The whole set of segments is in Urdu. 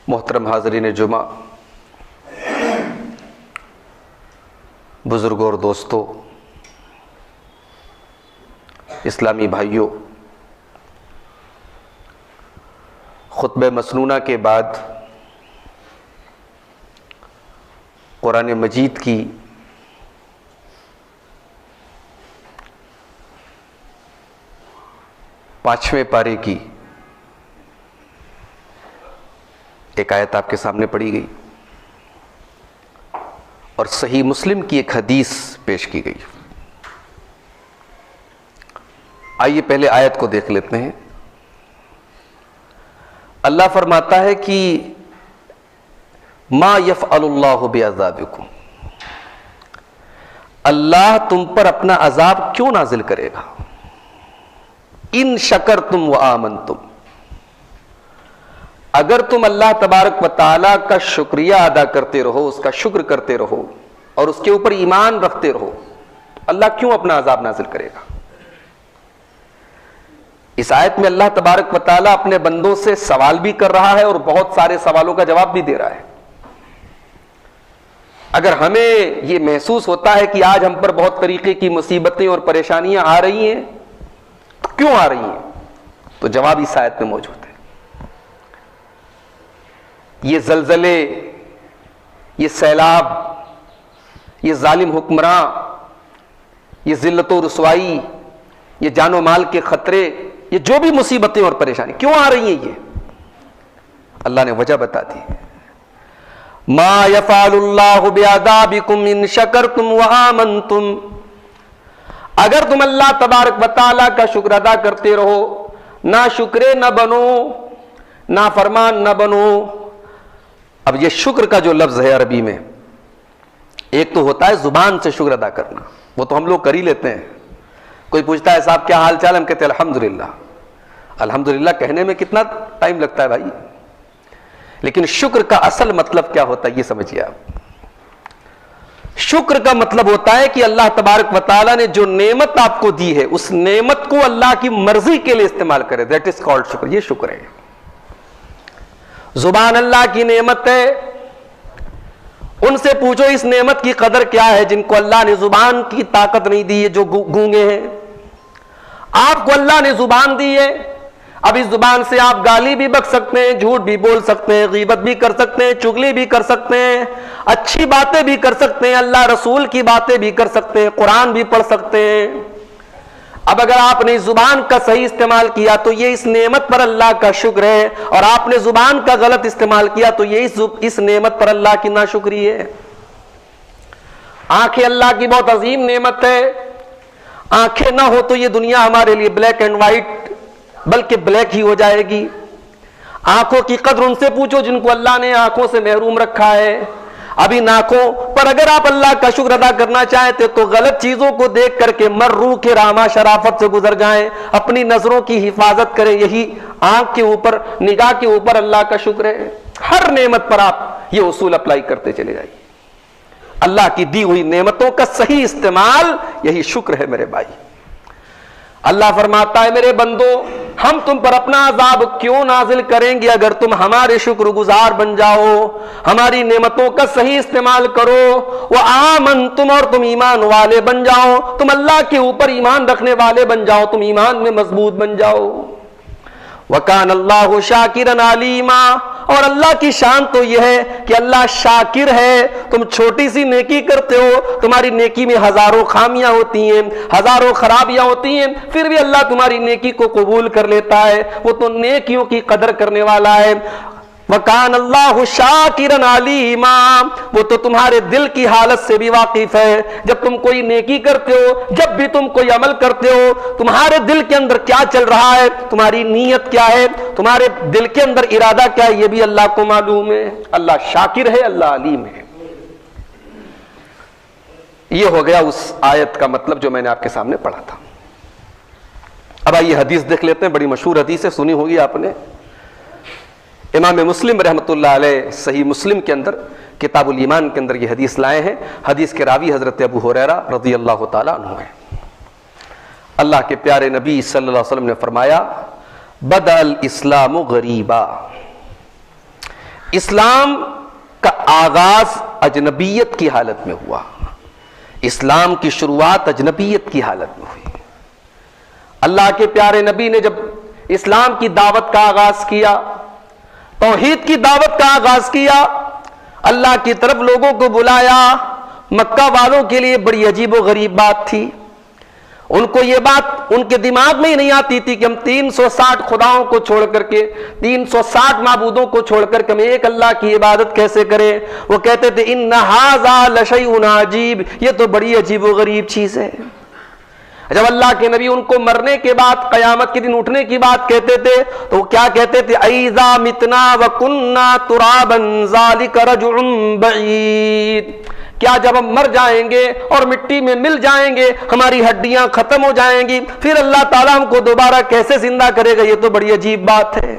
محترم حاضرین جمعہ، بزرگوں اور دوستوں، اسلامی بھائیوں، خطبہ مسنونہ کے بعد قرآن مجید کی پانچویں پارے کی ایک آیت آپ کے سامنے پڑھی گئی اور صحیح مسلم کی ایک حدیث پیش کی گئی۔ آئیے پہلے آیت کو دیکھ لیتے ہیں۔ اللہ فرماتا ہے کہ ما یفعل اللہ بعذابکم، اللہ تم پر اپنا عذاب کیوں نازل کرے گا؟ ان شکرتم وآمنتم، اگر تم اللہ تبارک و تعالیٰ کا شکریہ ادا کرتے رہو، اس کا شکر کرتے رہو اور اس کے اوپر ایمان رکھتے رہو، اللہ کیوں اپنا عذاب نازل کرے گا؟ اس آیت میں اللہ تبارک و تعالیٰ اپنے بندوں سے سوال بھی کر رہا ہے اور بہت سارے سوالوں کا جواب بھی دے رہا ہے۔ اگر ہمیں یہ محسوس ہوتا ہے کہ آج ہم پر بہت طریقے کی مصیبتیں اور پریشانیاں آ رہی ہیں، تو کیوں آ رہی ہیں؟ تو جواب اس آیت میں موجود ہے۔ یہ زلزلے، یہ سیلاب، یہ ظالم حکمراں، یہ ذلت و رسوائی، یہ جان و مال کے خطرے، یہ جو بھی مصیبتیں اور پریشانی کیوں آ رہی ہیں، یہ اللہ نے وجہ بتا دی۔ ما یفعل اللہ بعذابکم ان شکرتم وآمنتم، اگر تم اللہ تبارک و تعالیٰ کا شکر ادا کرتے رہو، نہ شکرے نہ بنو، نہ فرمان نہ بنو۔ اب یہ شکر کا جو لفظ ہے عربی میں، ایک تو ہوتا ہے زبان سے شکر ادا کرنا، وہ تو ہم لوگ کر ہی لیتے ہیں۔ کوئی پوچھتا ہے صاحب کیا حال چال، ہم کہتے ہیں الحمدللہ۔ الحمدللہ کہنے میں کتنا ٹائم لگتا ہے بھائی، لیکن شکر کا اصل مطلب کیا ہوتا ہے یہ سمجھیے آپ۔ شکر کا مطلب ہوتا ہے کہ اللہ تبارک و تعالیٰ نے جو نعمت آپ کو دی ہے، اس نعمت کو اللہ کی مرضی کے لیے استعمال کرے، دیٹ از کالڈ شکر، یہ شکر ہے۔ زبان اللہ کی نعمت ہے، ان سے پوچھو اس نعمت کی قدر کیا ہے جن کو اللہ نے زبان کی طاقت نہیں دی ہے، جو گونگے ہیں۔ آپ کو اللہ نے زبان دی ہے، اب اس زبان سے آپ گالی بھی بک سکتے ہیں، جھوٹ بھی بول سکتے ہیں، غیبت بھی کر سکتے ہیں، چغلی بھی کر سکتے ہیں، اچھی باتیں بھی کر سکتے ہیں، اللہ رسول کی باتیں بھی کر سکتے ہیں، قرآن بھی پڑھ سکتے ہیں۔ اب اگر آپ نے زبان کا صحیح استعمال کیا تو یہ اس نعمت پر اللہ کا شکر ہے، اور آپ نے زبان کا غلط استعمال کیا تو یہ اس نعمت پر اللہ کی ناشکری ہے۔ آنکھیں اللہ کی بہت عظیم نعمت ہے، آنکھیں نہ ہو تو یہ دنیا ہمارے لیے بلیک اینڈ وائٹ بلکہ بلیک ہی ہو جائے گی۔ آنکھوں کی قدر ان سے پوچھو جن کو اللہ نے آنکھوں سے محروم رکھا ہے۔ ابھی آنکھوں پر اگر آپ اللہ کا شکر ادا کرنا چاہتے تو غلط چیزوں کو دیکھ کر کے مرو کے راما شرافت سے گزر جائیں، اپنی نظروں کی حفاظت کریں۔ یہی آنکھ کے اوپر، نگاہ کے اوپر اللہ کا شکر ہے۔ ہر نعمت پر آپ یہ اصول اپلائی کرتے چلے جائیے۔ اللہ کی دی ہوئی نعمتوں کا صحیح استعمال یہی شکر ہے میرے بھائی۔ اللہ فرماتا ہے میرے بندو، ہم تم پر اپنا عذاب کیوں نازل کریں گے اگر تم ہمارے شکر گزار بن جاؤ، ہماری نعمتوں کا صحیح استعمال کرو، وآمنتم، اور تم ایمان والے بن جاؤ، تم اللہ کے اوپر ایمان رکھنے والے بن جاؤ، تم ایمان میں مضبوط بن جاؤ۔ وَكَانَ اللَّهُ شَاكِرًا عَلِيمًا، اور اللہ کی شان تو یہ ہے کہ اللہ شاکر ہے۔ تم چھوٹی سی نیکی کرتے ہو، تمہاری نیکی میں ہزاروں خامیاں ہوتی ہیں، ہزاروں خرابیاں ہوتی ہیں، پھر بھی اللہ تمہاری نیکی کو قبول کر لیتا ہے، وہ تو نیکیوں کی قدر کرنے والا ہے۔ وَكَانَ اللَّهُ شَاكِرًا عَلِيمًا، وہ تو تمہارے دل کی حالت سے بھی واقف ہے۔ جب تم کوئی نیکی کرتے ہو، جب بھی تم کوئی عمل کرتے ہو، تمہارے دل کے اندر کیا چل رہا ہے، تمہاری نیت کیا ہے، تمہارے دل کے اندر ارادہ کیا ہے، یہ بھی اللہ کو معلوم ہے۔ اللہ شاکر ہے، اللہ علیم ہے۔ یہ ہو گیا اس آیت کا مطلب جو میں نے آپ کے سامنے پڑھا تھا۔ اب آئیے حدیث دیکھ لیتے ہیں، بڑی مشہور حدیث ہے، سنی ہوگی آپ نے۔ امام مسلم رحمۃ اللہ علیہ صحیح مسلم کے اندر کتاب الایمان کے اندر یہ حدیث لائے ہیں۔ حدیث کے راوی حضرت ابو ہریرہ رضی اللہ تعالیٰ عنہ ہیں۔ اللہ کے پیارے نبی صلی اللہ علیہ وسلم نے فرمایا، بدأ الاسلام غریبا، اسلام کا آغاز اجنبیت کی حالت میں ہوا، اسلام کی شروعات اجنبیت کی حالت میں ہوئی۔ اللہ کے پیارے نبی نے جب اسلام کی دعوت کا آغاز کیا، توحید کی دعوت کا آغاز کیا، اللہ کی طرف لوگوں کو بلایا، مکہ والوں کے لیے بڑی عجیب و غریب بات تھی۔ ان کو یہ بات ان کے دماغ میں ہی نہیں آتی تھی کہ ہم 360 خداؤں کو چھوڑ کر کے، 360 معبودوں کو چھوڑ کر کے ہم ایک اللہ کی عبادت کیسے کریں۔ وہ کہتے تھے ان ھذا لشیء عجیب، یہ تو بڑی عجیب و غریب چیز ہے۔ جب اللہ کے نبی ان کو مرنے کے بعد قیامت کے دن اٹھنے کی بات کہتے تھے تو وہ کیا کہتے تھے؟ اَإِذَا مِتْنَا وَكُنَّا تُرَابًا ذَلِكَ رَجْعٌ بَعِيدٌ، کیا جب ہم مر جائیں گے اور مٹی میں مل جائیں گے، ہماری ہڈیاں ختم ہو جائیں گی، پھر اللہ تعالیٰ ہم کو دوبارہ کیسے زندہ کرے گا؟ یہ تو بڑی عجیب بات ہے۔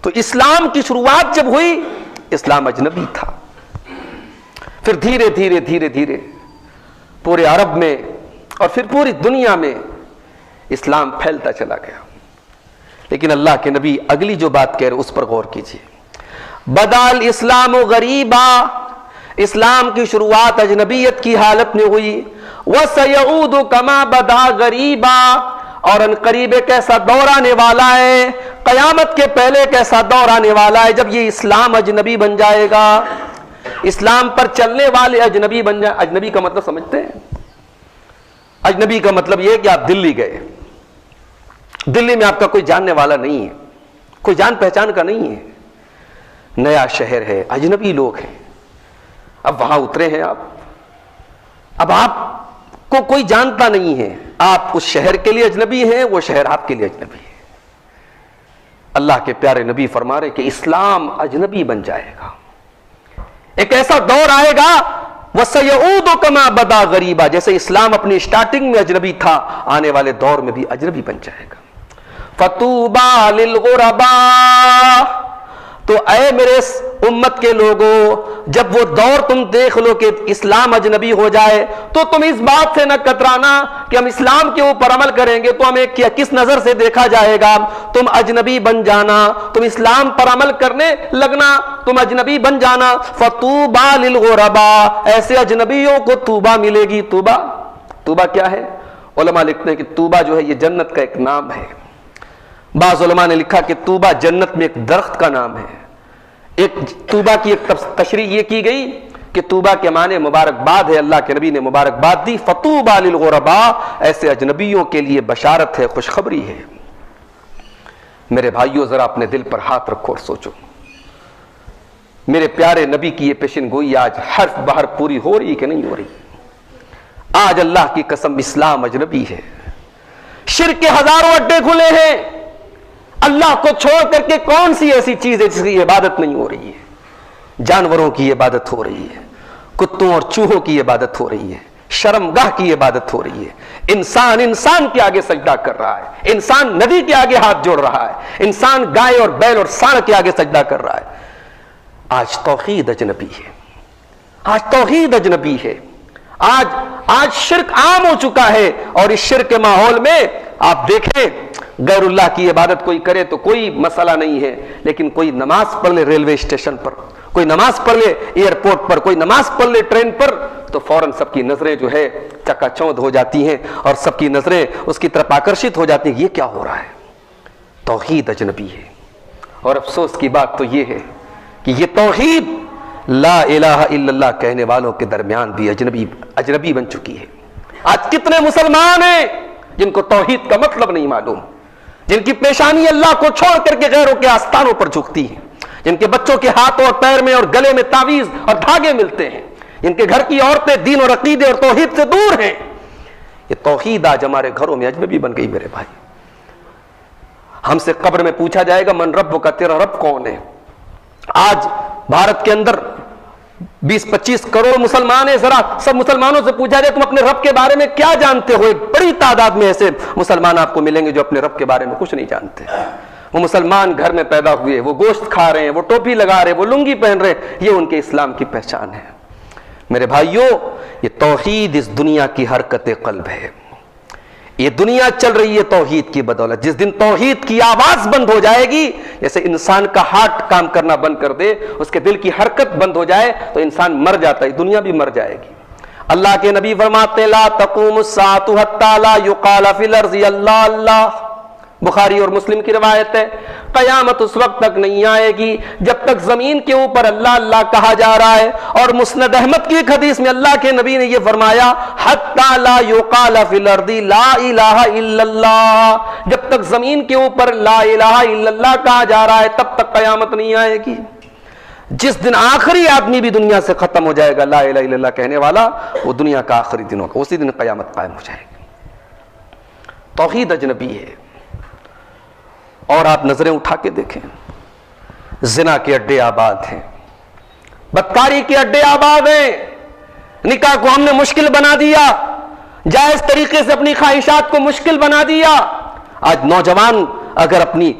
تو اسلام کی شروعات جب ہوئی، اسلام اجنبی تھا، پھر دھیرے دھیرے دھیرے دھیرے پورے عرب میں اور پھر پوری دنیا میں اسلام پھیلتا چلا گیا۔ لیکن اللہ کے نبی اگلی جو بات کہہ رہے اس پر غور کیجیے، بدا الاسلام غریبا، اسلام کی شروعات اجنبیت کی حالت میں ہوئی، وسیعود کما بدا غریبا، اور ان قریب ایک ایسا دور آنے والا ہے، قیامت کے پہلے ایک ایسا دور آنے والا ہے جب یہ اسلام اجنبی بن جائے گا، اسلام پر چلنے والے اجنبی بن جائے۔ اجنبی کا مطلب سمجھتے ہیں؟ اجنبی کا مطلب یہ ہے کہ آپ دلی گئے، دلی میں آپ کا کوئی جاننے والا نہیں ہے، کوئی جان پہچان کا نہیں ہے، نیا شہر ہے، اجنبی لوگ ہیں، اب وہاں اترے ہیں اب آپ کو کوئی جانتا نہیں ہے، آپ اس شہر کے لیے اجنبی ہیں، وہ شہر آپ کے لیے اجنبی ہے۔ اللہ کے پیارے نبی فرما رہے کہ اسلام اجنبی بن جائے گا، ایک ایسا دور آئے گا وَسَيَعُودُ كَمَا بَدَا غَرِيبًا، جیسے اسلام اپنی سٹارٹنگ میں اجنبی تھا، آنے والے دور میں بھی اجنبی بن جائے گا۔ فَطُوبَى لِلْغُرَبَاء، تو اے میرے امت کے لوگوں، جب وہ دور تم دیکھ لو کہ اسلام اجنبی ہو جائے تو تم اس بات سے نہ کترانا کہ ہم اسلام کے اوپر عمل کریں گے تو ہمیں کس نظر سے دیکھا جائے گا۔ تم اجنبی بن جانا، تم اسلام پر عمل کرنے لگنا، تم اجنبی بن جانا۔ فَطُوبَى لِلْغُرَبَاء، ایسے اجنبیوں کو توبہ ملے گی۔ توبہ کیا ہے؟ علماء لکھتے ہیں کہ توبہ جو ہے یہ جنت کا ایک نام ہے۔ بعض علماء نے لکھا کہ توبہ جنت میں ایک درخت کا نام ہے۔ ایک توبہ کی ایک تشریح یہ کی گئی کہ توبہ کے معنی مبارکباد ہے، اللہ کے نبی نے مبارکباد دی۔ فطوبى للغرباء، ایسے اجنبیوں کے لیے بشارت ہے، خوشخبری ہے۔ میرے بھائیوں، ذرا اپنے دل پر ہاتھ رکھو اور سوچو، میرے پیارے نبی کی یہ پیشن گوئی آج حرف بہر پوری ہو رہی کہ نہیں ہو رہی؟ آج اللہ کی قسم اسلام اجنبی ہے، شرک کے ہزاروں اڈے کھلے ہیں۔ اللہ کو چھوڑ کر کے کون سی ایسی چیز ہے جس کی عبادت نہیں ہو رہی ہے؟ جانوروں کی عبادت ہو رہی ہے، کتوں اور چوہوں کی عبادت ہو رہی ہے، شرمگاہ کی عبادت ہو رہی ہے، انسان کے آگے سجدہ کر رہا ہے، انسان ندی کے آگے ہاتھ جوڑ رہا ہے، انسان گائے اور بیل اور سانڈ کے آگے سجدہ کر رہا ہے۔ آج توحید اجنبی ہے، آج توحید اجنبی ہے، آج شرک عام ہو چکا ہے، اور اس شرک کے ماحول میں آپ دیکھیں غیر اللہ کی عبادت کوئی کرے تو کوئی مسئلہ نہیں ہے، لیکن کوئی نماز پڑھ لے ریلوے اسٹیشن پر، کوئی نماز پڑھ لے ایئرپورٹ پر، کوئی نماز پڑھ لے ٹرین پر، تو فوراً سب کی نظریں جو ہے چکا چوندھ ہو جاتی ہیں اور سب کی نظریں اس کی طرف آکرشت ہو جاتی ہیں۔ یہ کیا ہو رہا ہے؟ توحید اجنبی ہے۔ اور افسوس کی بات تو یہ ہے کہ یہ توحید لا الہ الا اللہ کہنے والوں کے درمیان بھی اجنبی بن چکی ہے۔ آج کتنے مسلمان ہیں جن کو توحید کا مطلب نہیں معلوم، جن کی پیشانی اللہ کو چھوڑ کر کے غیروں کے آستانوں پر جھکتی ہے، جن کے بچوں کے ہاتھوں اور پیر میں اور گلے میں تعویذ اور دھاگے ملتے ہیں، جن کے گھر کی عورتیں دین اور عقیدے اور توحید سے دور ہیں۔ یہ توحید آج ہمارے گھروں میں اجنبی بن گئی۔ میرے بھائی، ہم سے قبر میں پوچھا جائے گا من رب کا، تیرا رب کون ہے؟ آج بھارت کے اندر 20-25 کروڑ مسلمان ہیں، ذرا سب مسلمانوں سے پوچھا جائے تم اپنے رب کے بارے میں کیا جانتے ہو؟ ایک بڑی تعداد میں ایسے مسلمان آپ کو ملیں گے جو اپنے رب کے بارے میں کچھ نہیں جانتے۔ وہ مسلمان گھر میں پیدا ہوئے، وہ گوشت کھا رہے ہیں، وہ ٹوپی لگا رہے ہیں، وہ لنگی پہن رہے ہیں، یہ ان کے اسلام کی پہچان ہے۔ میرے بھائیوں، یہ توحید اس دنیا کی حرکت قلب ہے، یہ دنیا چل رہی ہے توحید کی بدولت. جس دن توحید کی آواز بند ہو جائے گی، جیسے انسان کا ہارٹ کام کرنا بند کر دے، اس کے دل کی حرکت بند ہو جائے تو انسان مر جاتا ہے، دنیا بھی مر جائے گی. اللہ کے نبی فرماتے لا تقوم الساعة حتى لا يقال في الارض اللہ اللہ. بخاری اور مسلم کی روایت ہے. قیامت اس وقت تک نہیں آئے گی جب تک زمین کے اوپر اللہ اللہ کہا جا رہا ہے. اور مسند احمد کی ایک حدیث میں اللہ کے نبی نے یہ فرمایا حتی لا یقال فی الارض لا الہ الا اللہ. جب تک زمین کے اوپر لا الہ الا اللہ کہا جا رہا ہے تب تک قیامت نہیں آئے گی. جس دن آخری آدمی بھی دنیا سے ختم ہو جائے گا لا الہ الا اللہ کہنے والا، وہ دنیا کا آخری دن ہوگا، اسی دن قیامت قائم ہو جائے گی. توحید اجنبی ہے. اور آپ نظریں اٹھا کے دیکھیں، زنا کے اڈے آباد ہیں، بدکاری کے اڈے آباد ہیں. نکاح کو ہم نے مشکل بنا دیا، جائز طریقے سے اپنی خواہشات کو مشکل بنا دیا. آج نوجوان اگر اپنی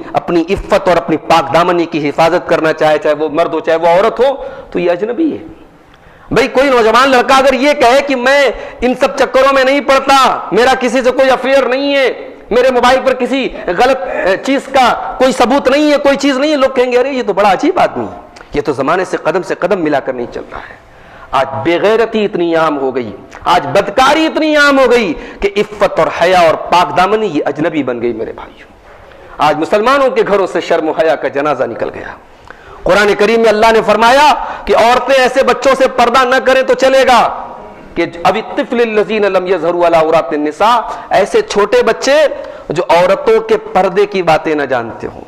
عفت اور اپنی پاک دامنی کی حفاظت کرنا چاہے، چاہے وہ مرد ہو چاہے وہ عورت ہو، تو یہ اجنبی ہے. بھئی کوئی نوجوان لڑکا اگر یہ کہے کہ میں ان سب چکروں میں نہیں پڑتا، میرا کسی سے کوئی افیئر نہیں ہے، میرے موبائل پر کسی غلط چیز کا کوئی ثبوت نہیں ہے، کوئی چیز نہیں ہے، لوگ کہیں گے ارے یہ تو بڑا عجیب آدمی ہے، یہ تو زمانے سے قدم ملا کر نہیں چل رہا ہے. آج بے غیرتی اتنی عام ہو گئی، آج بدکاری اتنی عام ہو گئی کہ عفت اور حیا اور پاک دامنی یہ اجنبی بن گئی میرے بھائیوں. آج مسلمانوں کے گھروں سے شرم و حیا کا جنازہ نکل گیا. قرآن کریم میں اللہ نے فرمایا کہ عورتیں ایسے بچوں سے پردہ نہ کریں تو چلے گا کہ اب الطفل الذین لم یظہروا علی عورات النساء، ایسے چھوٹے بچے جو عورتوں کے پردے کی باتیں نہ جانتے ہوں.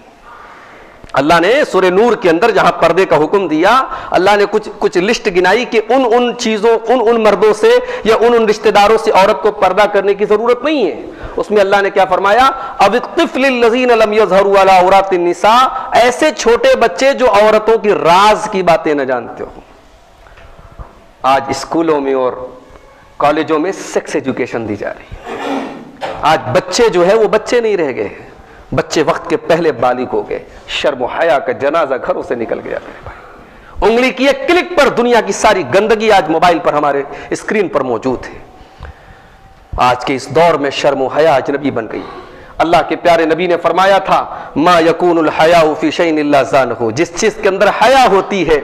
اللہ نے سورہ نور کے اندر جہاں پردے کا حکم دیا، اللہ نے کچھ لسٹ گنائی کہ ان چیزوں ان مردوں سے یا ان رشتہ داروں سے عورت کو پردہ کرنے کی ضرورت نہیں ہے. اس میں اللہ نے کیا فرمایا اب الطفل الذین لم یظہروا علی عورات النساء، ایسے چھوٹے بچے جو عورتوں کی راز کی باتیں نہ جانتے ہوں. آج اسکولوں میں اور کالجوں میں سیکس ایجوکیشن دی جا رہی ہے. آج بچے جو ہے وہ بچے نہیں رہ گئے، بچے وقت کے پہلے بالغ ہو گئے. شرم و حیا کا جنازہ گھروں سے نکل گیا میرے بھائی. انگلی کی ایک کلک پر دنیا کی ساری گندگی آج موبائل پر ہمارے اسکرین پر موجود ہے. آج کے اس دور میں شرم و حیا اجنبی بن گئی. اللہ کے پیارے نبی نے فرمایا تھا ما یکون الحیاء فی شیء الا زانہ، جس چیز کے اندر حیا ہوتی ہے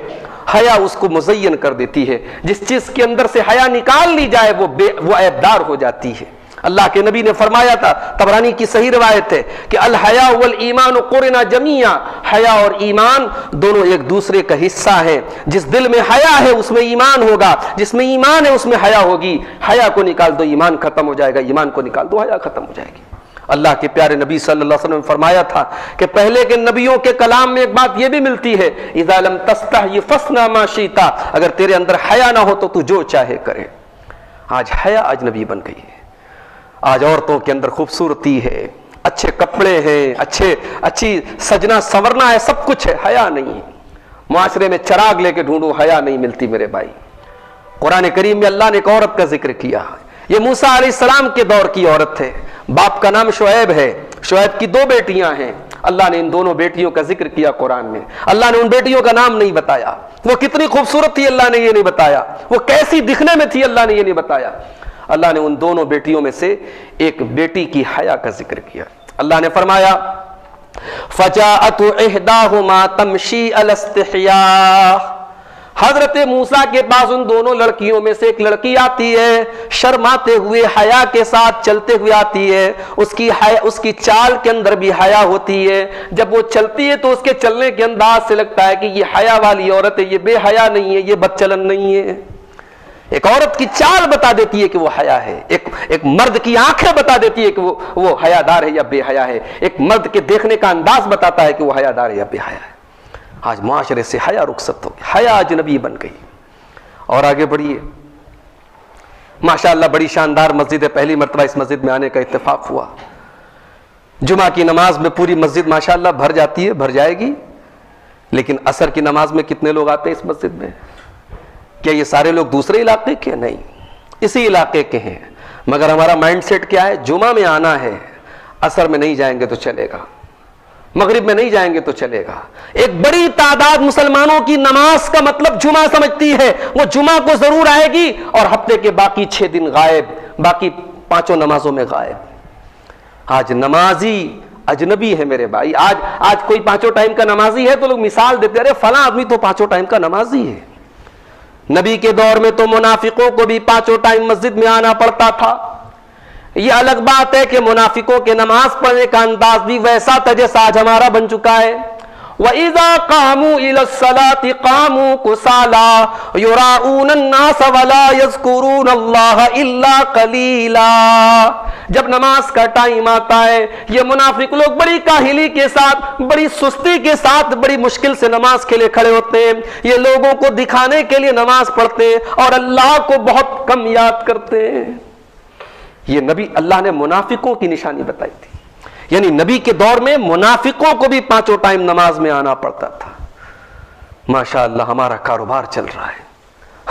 حیا اس کو مزین کر دیتی ہے، جس چیز کے اندر سے حیا نکال لی جائے وہ عیبدار ہو جاتی ہے. اللہ کے نبی نے فرمایا تھا، طبرانی کی صحیح روایت ہے کہ الحیاء والایمان قرنا جمیعا، حیا اور ایمان دونوں ایک دوسرے کا حصہ ہیں. جس دل میں حیا ہے اس میں ایمان ہوگا، جس میں ایمان ہے اس میں حیا ہوگی. حیا کو نکال دو ایمان ختم ہو جائے گا، ایمان کو نکال دو حیا ختم ہو جائے گی. اللہ کے پیارے نبی صلی اللہ علیہ وسلم نے فرمایا تھا کہ پہلے کے نبیوں کے کلام میں ایک بات یہ بھی ملتی ہے اذا لم تستحی فاصنع ما شئت، اگر تیرے اندر حیا نہ ہو تو تو جو چاہے کرے. آج حیا اجنبی بن گئی ہے. آج عورتوں کے اندر خوبصورتی ہے، اچھے کپڑے ہیں، اچھی سجنا سورنا ہے، سب کچھ ہے، حیا نہیں. معاشرے میں چراغ لے کے ڈھونڈو حیا نہیں ملتی میرے بھائی. قرآن کریم میں اللہ نے ایک عورت کا ذکر کیا، یہ موسیٰ علیہ السلام کے دور کی عورت ہے. باپ کا نام شعیب ہے، شعیب کی 2 بیٹیاں ہیں. اللہ نے ان دونوں بیٹیوں کا ذکر کیا قرآن میں. اللہ نے ان بیٹیوں کا نام نہیں بتایا، وہ کتنی خوبصورت تھی اللہ نے یہ نہیں بتایا، وہ کیسی دکھنے میں تھی اللہ نے یہ نہیں بتایا. اللہ نے ان دونوں بیٹیوں میں سے ایک بیٹی کی حیا کا ذکر کیا. اللہ نے فرمایا فجاءت احداهما تمشي على استحياء، حضرت موسیٰ کے پاس ان دونوں لڑکیوں میں سے ایک لڑکی آتی ہے، شرماتے ہوئے حیا کے ساتھ چلتے ہوئے آتی ہے. اس کی چال کے اندر بھی حیا ہوتی ہے. جب وہ چلتی ہے تو اس کے چلنے کے انداز سے لگتا ہے کہ یہ حیا والی عورت ہے، یہ بے حیا نہیں ہے، یہ بدچلن نہیں ہے. ایک عورت کی چال بتا دیتی ہے کہ وہ حیا ہے. ایک مرد کی آنکھیں بتا دیتی ہے کہ وہ حیا دار ہے یا بے حیا ہے. ایک مرد کے دیکھنے کا انداز بتاتا ہے کہ وہ حیا دار ہے یا بے حیا ہے. آج معاشرے سے حیا رخصت ہو گئی، حیا اجنبی بن گئی. اور آگے بڑھیے، ماشاءاللہ بڑی شاندار مسجد ہے. پہلی مرتبہ اس مسجد میں آنے کا اتفاق ہوا. جمعہ کی نماز میں پوری مسجد ماشاءاللہ بھر جاتی ہے، بھر جائے گی. لیکن عصر کی نماز میں کتنے لوگ آتے ہیں اس مسجد میں؟ کیا یہ سارے لوگ دوسرے علاقے کے؟ نہیں، اسی علاقے کے ہیں. مگر ہمارا مائنڈ سیٹ کیا ہے؟ جمعہ میں آنا ہے، عصر میں نہیں جائیں گے تو چلے گا، مغرب میں نہیں جائیں گے تو چلے گا. ایک بڑی تعداد مسلمانوں کی نماز کا مطلب جمعہ سمجھتی ہے. وہ جمعہ کو ضرور آئے گی اور ہفتے کے باقی 6 دن غائب، باقی 5 نمازوں میں غائب. آج نمازی اجنبی ہے میرے بھائی. آج کوئی پانچوں ٹائم کا نمازی ہے تو لوگ مثال دیتے ارے فلاں آدمی تو پانچوں ٹائم کا نمازی ہے. نبی کے دور میں تو منافقوں کو بھی پانچوں ٹائم مسجد میں آنا پڑتا تھا. یہ الگ بات ہے کہ منافقوں کے نماز پڑھنے کا انداز بھی ویسا تھا جیسا آج ہمارا بن چکا ہے. وَإِذَا قَامُوا إِلَى الصَّلَاةِ قَامُوا كُسَالَىٰ يُرَاءُونَ النَّاسَ وَلَا يَذْكُرُونَ اللَّهَ إِلَّا قَلِيلًا. جب نماز کا ٹائم آتا ہے یہ منافق لوگ بڑی کاہلی کے ساتھ, بڑی سستی کے ساتھ, بڑی مشکل سے نماز کے لیے کھڑے ہوتے ہیں. یہ لوگوں کو دکھانے کے لیے نماز پڑھتے ہیں اور اللہ کو بہت کم یاد کرتے ہیں. یہ نبی اللہ نے منافقوں کی نشانی بتائی تھی. یعنی نبی کے دور میں منافقوں کو بھی پانچوں ٹائم نماز میں آنا پڑتا تھا. ماشاءاللہ ہمارا کاروبار چل رہا ہے,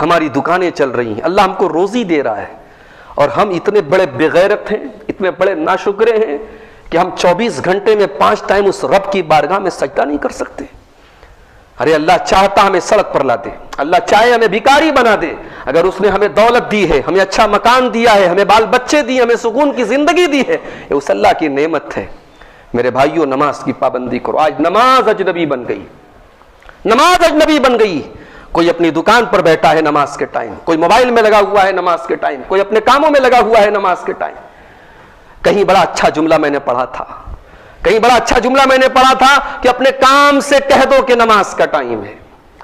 ہماری دکانیں چل رہی ہیں, اللہ ہم کو روزی دے رہا ہے, اور ہم اتنے بڑے بغیرت ہیں, اتنے بڑے ناشکرے ہیں کہ ہم 24 گھنٹے میں 5 ٹائم اس رب کی بارگاہ میں سجدہ نہیں کر سکتے. ارے اللہ چاہتا ہمیں سڑک پر لا دے, اللہ چاہے ہمیں بھکاری بنا دے, اگر اس نے ہمیں دولت دی ہے, ہمیں اچھا مکان دیا ہے, ہمیں بال بچے دیے, ہمیں سکون کی زندگی دی ہے, یہ اس اللہ کی نعمت ہے. میرے بھائیوں نماز کی پابندی کرو. آج نماز اجنبی بن گئی, نماز اجنبی بن گئی. کوئی اپنی دکان پر بیٹھا ہے نماز کے ٹائم, کوئی موبائل میں لگا ہوا ہے نماز کے ٹائم, کوئی اپنے کاموں میں لگا ہوا ہے نماز کے ٹائم. کہیں بڑا اچھا جملہ میں نے پڑھا تھا, کہ اپنے کام سے کہہ دو کہ نماز کا ٹائم ہے,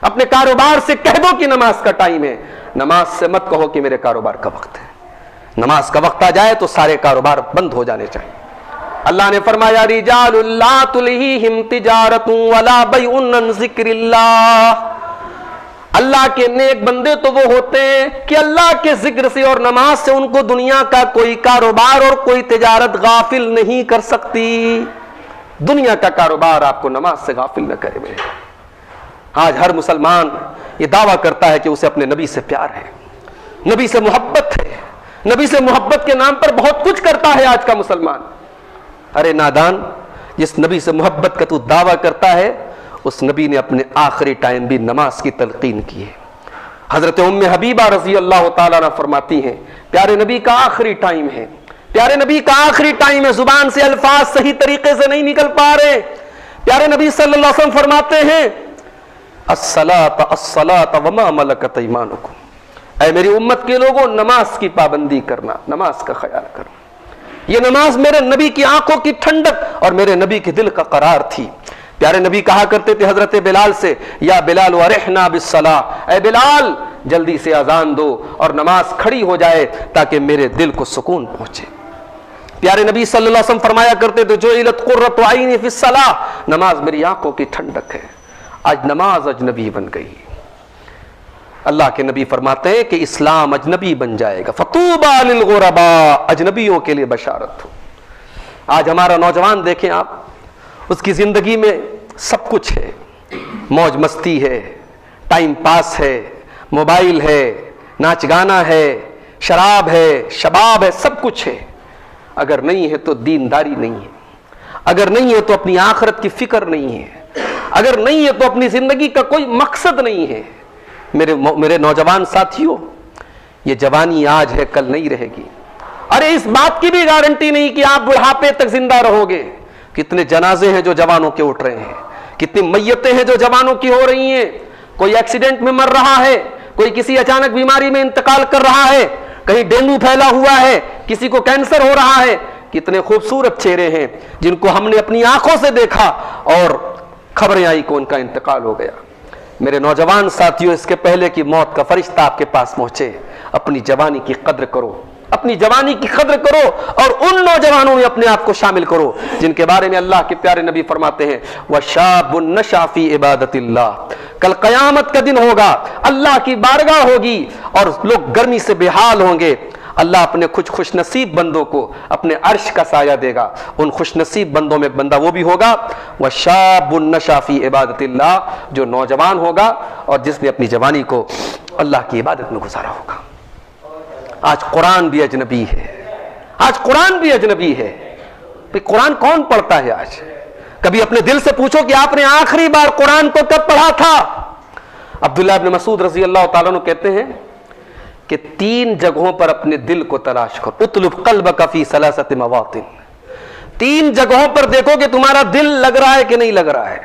اپنے کاروبار سے کہہ دو کہ نماز کا ٹائم ہے. نماز سے مت کہو کہ میرے کاروبار کا وقت ہے. نماز کا وقت آ جائے تو سارے کاروبار بند ہو جانے چاہیے. اللہ نے فرمایا رجال لا تلہیہم تجارت ولا بیع عن ذکر اللہ. اللہ کے نیک بندے تو وہ ہوتے ہیں کہ اللہ کے ذکر سے اور نماز سے ان کو دنیا کا کوئی کاروبار اور کوئی تجارت غافل نہیں کر سکتی. دنیا کا کاروبار آپ کو نماز سے غافل نہ کرے. میرے آج ہر مسلمان یہ دعویٰ کرتا ہے کہ اسے اپنے نبی سے پیار ہے, نبی سے محبت ہے, نبی سے محبت کے نام پر بہت کچھ کرتا ہے آج کا مسلمان. ارے نادان, جس نبی سے محبت کا تو دعویٰ کرتا ہے اس نبی نے اپنے آخری ٹائم بھی نماز کی تلقین کی ہے. حضرت ام حبیبہ رضی اللہ تعالیٰ عنہ فرماتی ہیں پیارے نبی کا آخری ٹائم ہے, پیارے نبی کا آخری ٹائم ہے, زبان سے الفاظ صحیح طریقے سے نہیں نکل پا رہے. پیارے نبی صلی اللہ علیہ وسلم فرماتے ہیں الصلاۃ الصلاۃ وما ملکت ایمانکم. اے میری امت کے لوگوں نماز کی پابندی کرنا, نماز کا خیال کرنا. یہ نماز میرے نبی کی آنکھوں کی ٹھنڈک اور میرے نبی کے دل کا قرار تھی. پیارے نبی کہا کرتے تھے حضرت بلال سے یا بلال ورحنا بالصلاۃ, اے بلال جلدی سے اذان دو اور نماز کھڑی ہو جائے تاکہ میرے دل کو سکون پہنچے. پیارے نبی صلی اللہ علیہ وسلم فرمایا کرتے تھے جعلت قرۃ عینی فی الصلاۃ, نماز میری آنکھوں کی ٹھنڈک ہے. آج نماز اجنبی بن گئی. اللہ کے نبی فرماتے ہیں کہ اسلام اجنبی بن جائے گا. فطوبی للغرباء, اجنبیوں کے لیے بشارت ہو. آج ہمارا نوجوان دیکھیں آپ, اس کی زندگی میں سب کچھ ہے, موج مستی ہے, ٹائم پاس ہے, موبائل ہے, ناچ گانا ہے, شراب ہے, شباب ہے, سب کچھ ہے. اگر نہیں ہے تو دینداری نہیں ہے, اگر نہیں ہے تو اپنی آخرت کی فکر نہیں ہے, اگر نہیں ہے تو اپنی زندگی کا کوئی مقصد نہیں ہے. میرے نوجوان ساتھیوں, یہ جوانی آج ہے کل نہیں رہے گی. ارے اس بات کی بھی گارنٹی نہیں کہ آپ بڑھاپے تک زندہ رہو گے. کتنے جنازے ہیں جو جوانوں کے اٹھ رہے ہیں, کتنی میتیں ہیں جو جوانوں کی ہو رہی ہیں. کوئی ایکسیڈنٹ میں مر رہا ہے, کوئی کسی اچانک بیماری میں انتقال کر رہا ہے, کہیں ڈینگو پھیلا ہوا ہے, کسی کو کینسر ہو رہا ہے. کتنے خوبصورت چہرے ہیں جن کو ہم نے اپنی آنکھوں سے دیکھا اور خبریں آئی کہ ان کا انتقال ہو گیا. میرے نوجوان ساتھیوں, اس کے پہلے کہ موت کا فرشتہ آپ کے پاس پہنچے, اپنی جوانی کی قدر کرو, اپنی جوانی کی قدر کرو اور ان نوجوانوں میں اپنے آپ کو شامل کرو جن کے بارے میں اللہ کے پیارے نبی فرماتے ہیں وَشَابٌ نَشَأَ فِي عِبَادَةِ اللَّهِ. کل قیامت کا دن ہوگا, اللہ کی بارگاہ ہوگی اور لوگ گرمی سے بے حال ہوں گے. اللہ اپنے کچھ خوش نصیب بندوں کو اپنے عرش کا سایہ دے گا. ان خوش نصیب بندوں میں بندہ وہ بھی ہوگا وَشَابٌ نَشَأَ فِي عِبَادَةِ اللَّهِ, جو نوجوان ہوگا اور جس نے اپنی جوانی کو اللہ کی عبادت میں گزارا ہوگا. آج قرآن بھی اجنبی ہے, آج قرآن بھی اجنبی ہے. قرآن کون پڑھتا ہے آج؟ کبھی اپنے دل سے پوچھو کہ آپ نے آخری بار قرآن کو کب پڑھا تھا؟ عبداللہ ابن مسعود رضی اللہ تعالیٰ عنہ کہتے ہیں کہ 3 جگہوں پر اپنے دل کو تلاش کرو. اطلب قلبک فی 3 مواطن, 3 جگہوں پر دیکھو کہ تمہارا دل لگ رہا ہے کہ نہیں لگ رہا ہے.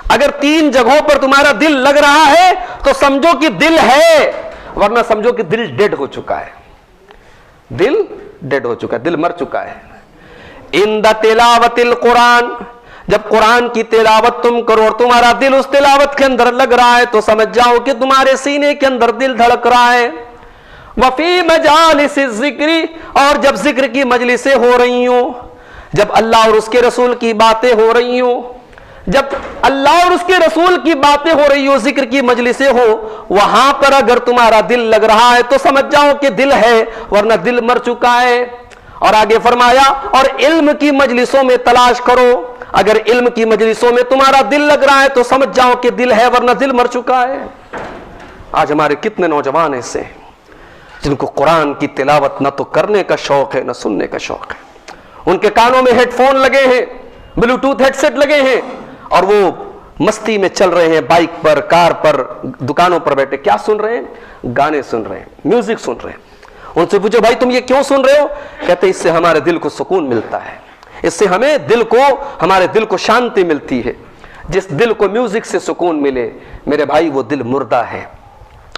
اگر 3 جگہوں پر تمہارا دل لگ رہا ہے تو سمجھو کہ دل ہے, ورنہ سمجھو کہ دل ڈیڈ ہو چکا ہے. دل ڈیڈ ہو چکا ہے, دل مر چکا ہے. عند تلاوت القرآن, جب قرآن کی تلاوت تم کرو اور تمہارا دل اس تلاوت کے اندر لگ رہا ہے تو سمجھ جاؤ کہ تمہارے سینے کے اندر دل دھڑک رہا ہے. وفی مجالس الذکر, اور جب ذکر کی مجلسیں ہو رہی ہوں, جب اللہ اور اس کے رسول کی باتیں ہو رہی ہوں, جب اللہ اور اس کے رسول کی باتیں ہو رہی ہو, ذکر کی مجلسیں ہو, وہاں پر اگر تمہارا دل لگ رہا ہے تو سمجھ جاؤ کہ دل ہے, ورنہ دل مر چکا ہے. اور آگے فرمایا اور علم کی مجلسوں میں تلاش کرو, اگر علم کی مجلسوں میں تمہارا دل لگ رہا ہے تو سمجھ جاؤ کہ دل ہے, ورنہ دل مر چکا ہے. آج ہمارے کتنے نوجوان ایسے ہیں جن کو قرآن کی تلاوت نہ تو کرنے کا شوق ہے نہ سننے کا شوق ہے. ان کے کانوں میں ہیڈ فون لگے ہیں, بلوٹوتھ ہیڈ سیٹ لگے ہیں, اور وہ مستی میں چل رہے ہیں, بائک پر, کار پر, دکانوں پر بیٹھے. کیا سن رہے ہیں؟ گانے سن رہے ہیں, میوزک سن رہے ہیں. ان سے پوچھو بھائی تم یہ کیوں سن رہے ہو؟ کہتے اس سے ہمارے دل کو سکون ملتا ہے, اس سے ہمیں ہمارے دل کو شانتی ملتی ہے. جس دل کو میوزک سے سکون ملے میرے بھائی وہ دل مردہ ہے.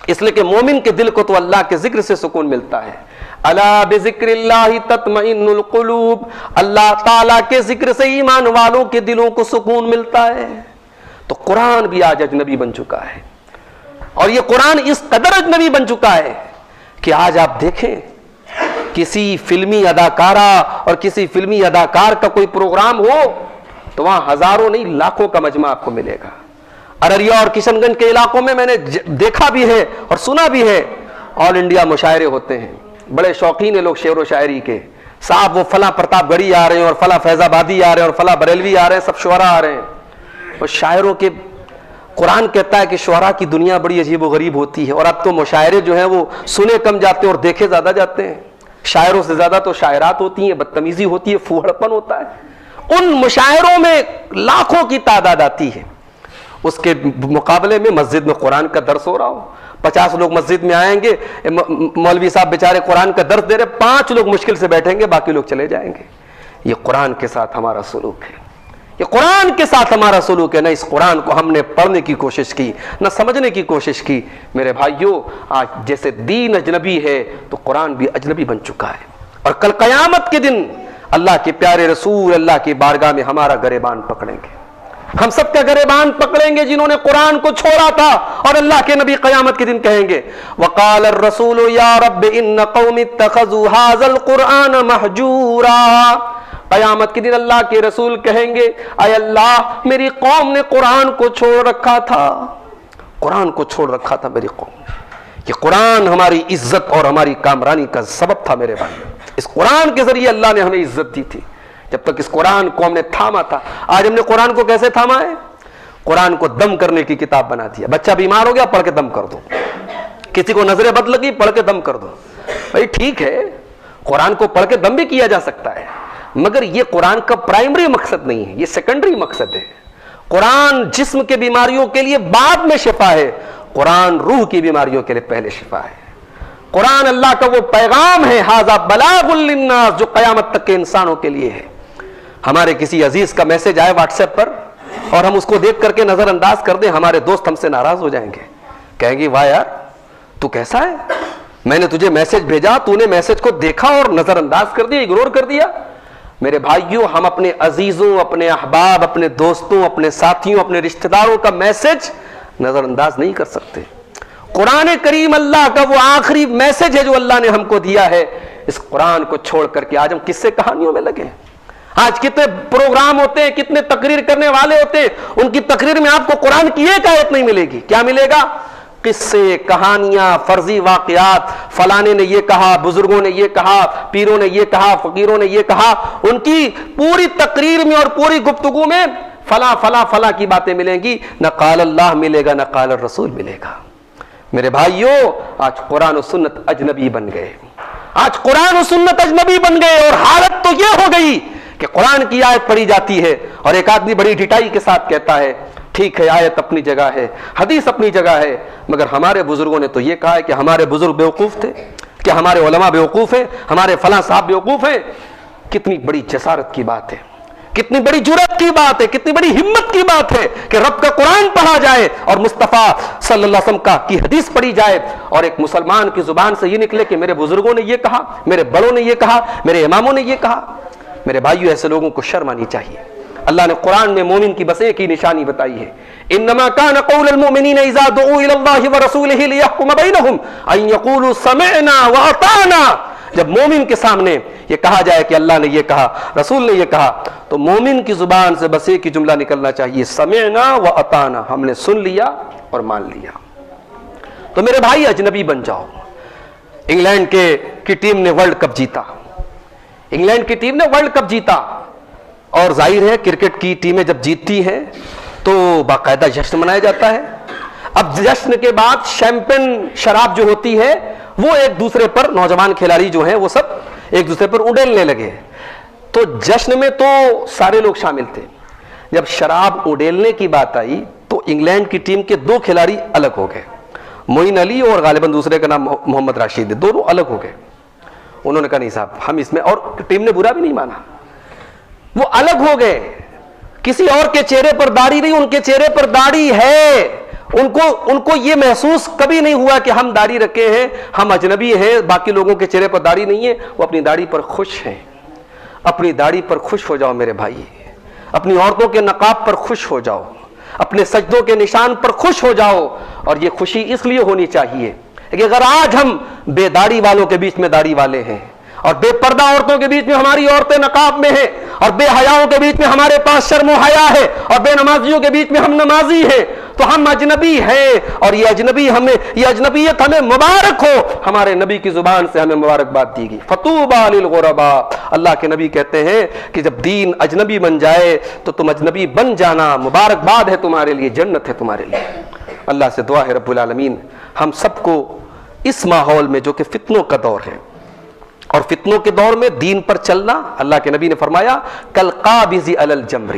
اس لیے کہ مومن کے دل کو تو اللہ کے ذکر سے سکون ملتا ہے. الا بذکر اللہ تطمئن القلوب, اللہ تعالیٰ کے ذکر سے ایمان والوں کے دلوں کو سکون ملتا ہے. تو قرآن بھی آج اجنبی بن چکا ہے, اور یہ قرآن اس قدر اجنبی بن چکا ہے کہ آج آپ دیکھیں کسی فلمی اداکارہ اور کسی فلمی اداکار کا کوئی پروگرام ہو تو وہاں ہزاروں نہیں لاکھوں کا مجمع آپ کو ملے گا. ارریا اور کشن گنج کے علاقوں میں نے دیکھا بھی ہے اور سنا بھی ہے, آل انڈیا مشاعرے ہوتے ہیں. بڑے شوقین ہیں لوگ شعر و شاعری کے, صاحب وہ فلاں پرتاپ گڑھی آ رہے ہیں اور فلاں فیض آبادی آ رہے ہیں اور فلاں بریلوی آ رہے ہیں, سب شعراء آ رہے ہیں. اور شاعروں کے قرآن کہتا ہے کہ شعراء کی دنیا بڑی عجیب و غریب ہوتی ہے, اور اب تو مشاعرے جو ہیں وہ سنے کم جاتے ہیں اور دیکھے زیادہ جاتے ہیں. شاعروں سے زیادہ تو شاعرات ہوتی ہیں, بدتمیزی ہوتی ہے, پھوہڑپن ہوتا ہے. ان مشاعروں میں لاکھوں کی تعداد آتی ہے, اس کے مقابلے میں مسجد میں قرآن کا درس ہو رہا ہو, 50 لوگ مسجد میں آئیں گے, مولوی صاحب بیچارے قرآن کا درس دے رہے, 5 لوگ مشکل سے بیٹھیں گے, باقی لوگ چلے جائیں گے. یہ قرآن کے ساتھ ہمارا سلوک ہے, یہ قرآن کے ساتھ ہمارا سلوک ہے. نہ اس قرآن کو ہم نے پڑھنے کی کوشش کی, نہ سمجھنے کی کوشش کی. میرے بھائیوں, آج جیسے دین اجنبی ہے تو قرآن بھی اجنبی بن چکا ہے. اور کل قیامت کے دن اللہ کے پیارے رسول اللہ کی بارگاہ میں ہمارا گریبان پکڑیں گے, ہم سب کا گریبان پکڑیں گے جنہوں نے قرآن کو چھوڑا تھا. اور اللہ کے نبی قیامت کے دن کہیں گے وقال الرسول یا رب ان قوم اتخذوا هذا القرآن مہجورا. قیامت کے دن اللہ کے رسول کہیں گے اے اللہ میری قوم نے قرآن کو چھوڑ رکھا تھا, قرآن کو چھوڑ رکھا تھا میری قوم. یہ قرآن ہماری عزت اور ہماری کامرانی کا سبب تھا میرے بھائی. اس قرآن کے ذریعے اللہ نے ہمیں عزت دی تھی, جب تک اس قرآن کو ہم نے تھاما تھا. آج ہم نے قرآن کو کیسے تھاما ہے؟ قرآن کو دم کرنے کی کتاب بنا دیا. بچہ بیمار ہو گیا, پڑھ کے دم کر دو. کسی کو نظر بد لگی, پڑھ کے دم کر دو. بھائی ٹھیک ہے, قرآن کو پڑھ کے دم بھی کیا جا سکتا ہے, مگر یہ قرآن کا پرائمری مقصد نہیں ہے, یہ سیکنڈری مقصد ہے. قرآن جسم کے بیماریوں کے لیے بعد میں شفا ہے, قرآن روح کی بیماریوں کے لیے پہلے شفا ہے. قرآن اللہ کا وہ پیغام ہے ھذا بلاغ للناس جو قیامت تک کے انسانوں کے لیے ہے. ہمارے کسی عزیز کا میسج آئے واٹس ایپ پر اور ہم اس کو دیکھ کر کے نظر انداز کر دیں, ہمارے دوست ہم سے ناراض ہو جائیں گے, کہیں گے واہ یار تو کیسا ہے, میں نے تجھے میسج بھیجا, تو نے میسج کو دیکھا اور نظر انداز کر دیا, اگنور کر دیا. میرے بھائیوں, ہم اپنے عزیزوں, اپنے احباب, اپنے دوستوں, اپنے ساتھیوں, اپنے رشتہ داروں کا میسج نظر انداز نہیں کر سکتے. قرآن کریم اللہ کا وہ آخری میسج ہے جو اللہ نے ہم کو دیا ہے. اس قرآن کو چھوڑ کر کے آج ہم قصے کہانیوں میں لگے. آج کتنے پروگرام ہوتے ہیں, کتنے تقریر کرنے والے ہوتے ہیں, ان کی تقریر میں آپ کو قرآن کی ایک آیت نہیں ملے گی. کیا ملے گا؟ قصے, کہانیاں, فرضی واقعات, فلانے نے یہ کہا, بزرگوں نے یہ کہا, پیروں نے یہ کہا, فقیروں نے یہ کہا. ان کی پوری تقریر میں اور پوری گفتگو میں فلاں فلاں فلاں کی باتیں ملیں گی, نہ قال اللہ ملے گا, نہ قال الرسول ملے گا. میرے بھائیوں, آج قرآن و سنت اجنبی بن گئے, آج قرآن و سنت اجنبی بن گئے. اور حالت تو یہ ہو گئی کہ قرآن کی آیت پڑھی جاتی ہے اور ایک آدمی بڑی ڈٹائی کے ساتھ کہتا ہے ٹھیک ہے آیت اپنی جگہ ہے, حدیث اپنی جگہ ہے, مگر ہمارے بزرگوں نے تو یہ کہا ہے کہ ہمارے بزرگ بیوقوف تھے, کہ ہمارے علماء بیوقوف ہیں, ہمارے فلاں صاحب بیوقوف ہیں. کتنی بڑی جسارت کی بات ہے، کتنی بڑی جرأت کی بات ہے، کتنی بڑی ہمت کی بات ہے کہ رب کا قرآن پڑھا جائے اور مصطفیٰ صلی اللہ علیہ وسلم کی حدیث پڑھی جائے اور ایک مسلمان کی زبان سے یہ نکلے کہ میرے بزرگوں نے یہ کہا، میرے بڑوں نے یہ کہا، میرے اماموں نے یہ کہا۔ میرے بھائیو، ایسے لوگوں کو شرم آنی چاہیے۔ اللہ نے قرآن میں مومن کی بس ایک ہی نشانی بتائی ہے، انما کان قول المؤمنین اذا دعوا الی اللہ ورسولہ لیحکم بینہم ان یقولوا سمعنا واطعنا۔ جب مومن کے سامنے یہ کہا جائے کہ اللہ نے یہ کہا، رسول نے یہ کہا، تو مومن کی زبان سے بس ایک ہی جملہ نکلنا چاہیے، سمعنا واطعنا، ہم نے سن لیا اور مان لیا۔ تو میرے بھائی، اجنبی بن جاؤ۔ انگلینڈ کی ٹیم نے ورلڈ کپ جیتا، انگلینڈ کی ٹیم نے ورلڈ کپ جیتا، اور ظاہر ہے کرکٹ کی ٹیمیں جب جیتتی ہیں تو باقاعدہ جشن منایا جاتا ہے۔ اب جشن کے بعد شیمپین شراب جو ہوتی ہے وہ ایک دوسرے پر، نوجوان کھلاڑی جو ہیں وہ سب ایک دوسرے پر اڈیلنے لگے، تو جشن میں تو سارے لوگ شامل تھے۔ جب شراب اڈیلنے کی بات آئی تو انگلینڈ کی ٹیم کے 2 کھلاڑی الگ ہو گئے، معین علی اور غالباً دوسرے کا نام محمد راشد، دونوں الگ ہو گئے۔ انہوں نے کہا نہیں صاحب ہم اس میں، اور ٹیم نے برا بھی نہیں مانا، وہ الگ ہو گئے۔ کسی اور کے چہرے پر داڑھی نہیں، ان کے چہرے پر داڑھی ہے۔ ان کو یہ محسوس کبھی نہیں ہوا کہ ہم داڑھی رکھے ہیں، ہم اجنبی ہیں، باقی لوگوں کے چہرے پر داڑھی نہیں ہے۔ وہ اپنی داڑھی پر خوش ہیں۔ اپنی داڑھی پر خوش ہو جاؤ میرے بھائی، اپنی عورتوں کے نقاب پر خوش ہو جاؤ، اپنے سجدوں کے نشان پر خوش ہو جاؤ۔ اور یہ خوشی اس لیے ہونی چاہیے کہ اگر آج ہم بے داڑھی والوں کے بیچ میں داڑھی والے ہیں، اور بے پردہ عورتوں کے بیچ میں ہماری عورتیں نقاب میں ہیں، اور بے حیاؤں کے بیچ میں ہمارے پاس شرم و حیا ہے، اور بے نمازیوں کے بیچ میں ہم نمازی ہیں، تو ہم اجنبی ہیں، اور یہ اجنبیت ہمیں مبارک ہو۔ ہمارے نبی کی زبان سے ہمیں مبارکباد دی گئی، فطوبى للغرباء۔ اللہ کے نبی کہتے ہیں کہ جب دین اجنبی بن جائے تو تم اجنبی بن جانا، مبارکباد ہے تمہارے لیے، جنت ہے تمہارے لیے۔ اللہ سے دعا ہے رب العالمین ہم سب کو اس ماحول میں جو کہ فتنوں کا دور ہے، اور فتنوں کے دور میں دین پر چلنا، اللہ کے نبی نے فرمایا کالقابض علی الجمر،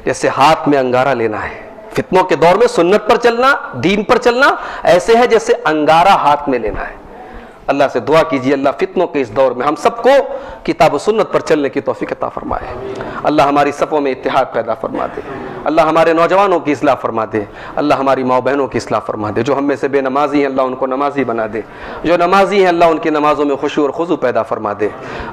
جیسے ہاتھ میں انگارہ لینا ہے۔ فتنوں کے دور میں سنت پر چلنا، دین پر چلنا ایسے ہے جیسے انگارہ ہاتھ میں لینا ہے۔ اللہ سے دعا کیجیے اللہ فتنوں کے اس دور میں ہم سب کو کتاب و سنت پر چلنے کی توفیق عطا فرمائے۔ اللہ ہماری صفوں میں اتحاد پیدا فرما دے، اللہ ہمارے نوجوانوں کی اصلاح فرما دے، اللہ ہماری ماؤں بہنوں کی اصلاح فرما دے۔ جو ہم میں سے بے نمازی ہیں اللہ ان کو نمازی بنا دے، جو نمازی ہیں اللہ ان کی نمازوں میں خشوع اور خضوع پیدا فرما دے۔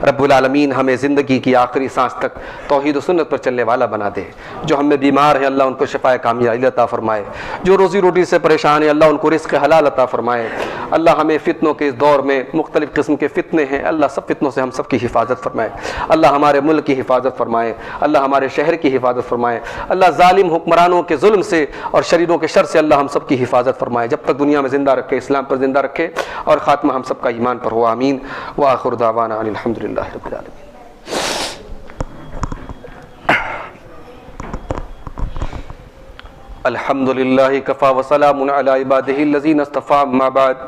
رب العالمین ہمیں زندگی کی آخری سانس تک توحید و سنت پر چلنے والا بنا دے۔ جو ہم میں بیمار ہیں اللہ ان کو شفائے کامیابی عطا فرمائے، جو روزی روٹی سے پریشان ہیں اللہ ان کو رزق حلال عطا فرمائے۔ اللہ ہمیں فتنوں کے اس دور میں مختلف قسم کے فتنے ہیں، اللہ سب فتنوں سے ہم سب کی حفاظت فرمائے۔ اللہ ہمارے ملک کی حفاظت فرمائے، اللہ ہمارے شہر کی حفاظت فرمائے، اللہ ظالم حکمرانوں کے ظلم سے اور شریروں کے شر سے اللہ ہم سب کی حفاظت فرمائے، جب تک دنیا میں زندہ رکھے، اسلام پر زندہ رکھے، اور خاتمہ ہم سب کا ایمان پر ہو، آمین۔ وآخر دعوانا ان الحمدللہ رب العالمین۔ الحمدللہ کفا وسلام علی عبادہ الذین اصطفی، اما بعد۔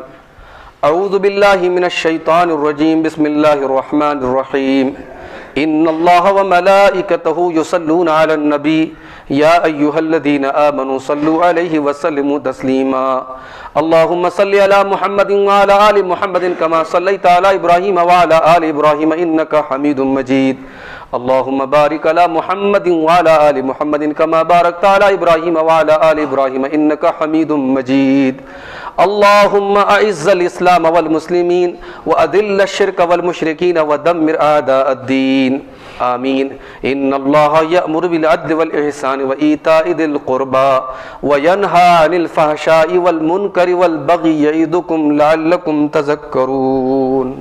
اعوذ باللہ من الشیطان الرجیم، بسم اللہ الرحمن الرحیم۔ ان اللہ وملائکتہ یصلون علی النبی یا ایہا الذین آمنوا صلوا علیہ وسلموا تسلیما۔ اللہم صل علی محمد وعلی آل محمد کما صلیت علی ابراہیم وعلی آل ابراہیم انک حمید مجید۔ اللہم بارک علی محمد وعلی آل محمد کما بارکت علی ابراہیم وعلی آل ابراہیم انک حمید مجید۔ اللہم اعز الاسلام والمسلمین واذل الشرک والمشرکین ودمر اعداء الدین، آمین۔ ان اللہ یأمر بالعدل والاحسان وایتاء ذی القربى وینہی عن الفحشاء والمنکر والبغی یعظکم لعلکم تذکرون۔